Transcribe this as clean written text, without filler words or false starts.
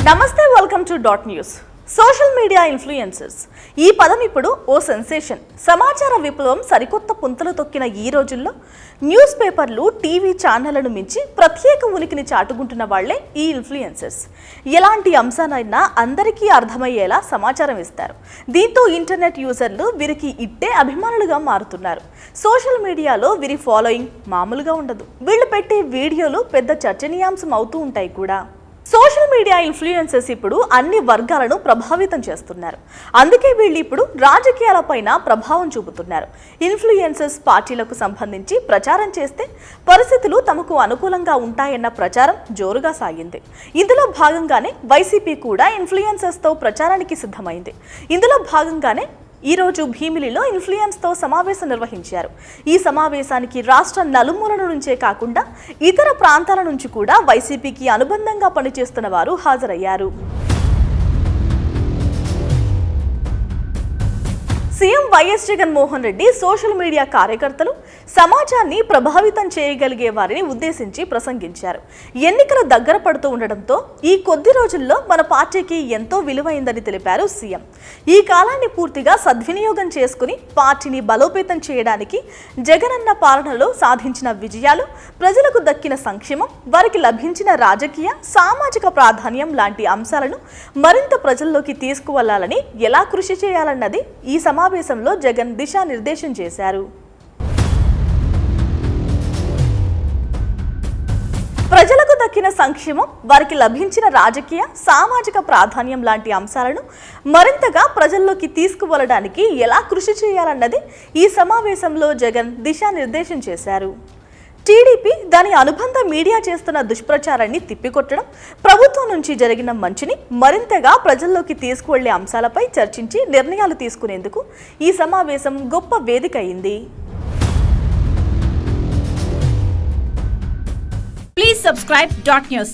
నమస్తే, welcome to dot news. Social media influencers ఈ పదం ఇప్పుడు ఓ సెన్సేషన్. సమాచార విప్లవం సరికొత్త పుంతలు తొక్కిన ఈ రోజుల్లో న్యూస్ పేపర్లు, టీవీ ఛానళ్లను మించి ప్రత్యేక ఉనికిని చాటుకుంటున్న వాళ్లే ఈ ఇన్ఫ్లుయెన్సర్స్. ఎలాంటి అంశానైనా అందరికీ అర్థమయ్యేలా సమాచారం ఇస్తారు. దీంతో ఇంటర్నెట్ యూజర్లు వీరికి ఇట్టే అభిమానులుగా మారుతున్నారు. సోషల్ మీడియాలో వీరి ఫాలోయింగ్ మామూలుగా ఉండదు. వీళ్ళు పెట్టే వీడియోలు పెద్ద చర్చనీయాంశం అవుతూ ఉంటాయి కూడా. సోషల్ మీడియా ఇన్ఫ్లుయెన్సర్స్ ఇప్పుడు అన్ని వర్గాలను ప్రభావితం చేస్తున్నారు. అందుకే వీళ్ళు ఇప్పుడు రాజకీయాలపైన ప్రభావం చూపుతున్నారు. ఇన్ఫ్లుయెన్సర్స్ పార్టీలకు సంబంధించి ప్రచారం చేస్తే పరిస్థితులు తమకు అనుకూలంగా ఉంటాయన్న ప్రచారం జోరుగా సాగింది. ఇందులో భాగంగానే వైసీపీ కూడా ఇన్ఫ్లుయెన్సర్స్తో ప్రచారానికి సిద్ధమైంది. ఇందులో భాగంగానే ఈరోజు భీమిలిలో ఇన్ఫ్లుయెన్స్తో సమావేశం నిర్వహించారు. ఈ సమావేశానికి రాష్ట్ర నలుమూలల నుంచే కాకుండా ఇతర ప్రాంతాల నుంచి కూడా వైసీపీకి అనుబంధంగా పనిచేస్తున్న వారు హాజరయ్యారు. CM YS Jaganmohan Reddy social media కార్యకర్తలు సమాజాన్ని ప్రభావితం చేయగలిగే వారిని ఉద్దేశించి ప్రసంగించారు. ఎన్నికలు దగ్గర పడుతూ ఉండడంతో ఈ కొద్ది రోజుల్లో మన పార్టీకి ఎంతో విలువైందని తెలిపారు సీఎం. ఈ కాలాన్ని పూర్తిగా సద్వినియోగం చేసుకుని పార్టీని బలోపేతం చేయడానికి జగనన్న పాలనలో సాధించిన విజయాలు, ప్రజలకు దక్కిన సంక్షేమం, వారికి లభించిన రాజకీయ, సామాజిక ప్రాధాన్యం లాంటి అంశాలను మరింత ప్రజల్లోకి తీసుకువెళ్లాలని ఎలా కృషి చేయాలన్నది ఈ సమావేశంలో జగన్ దిశానిర్దేశం చేశారు. ప్రజలకు దక్కిన సంక్షేమం, వారికి లభించిన రాజకీయ, సామాజిక ప్రాధాన్యం లాంటి అంశాలను మరింతగా ప్రజల్లోకి తీసుకువెళ్లడానికి ఎలా కృషి చేయాలన్నది ఈ సమావేశంలో జగన్ దిశానిర్దేశం చేశారు. టీడీపీ దాని అనుబంధ మీడియా చేస్తున్న దుష్ప్రచారాన్ని తిప్పికొట్టడం, ప్రభుత్వం నుంచి జరిగిన మంచిని మరింతగా ప్రజల్లోకి తీసుకువెళ్లే అంశాలపై చర్చించి నిర్ణయాలు తీసుకునేందుకు ఈ సమావేశం గొప్ప వేదిక అయింది. Please subscribe dot news.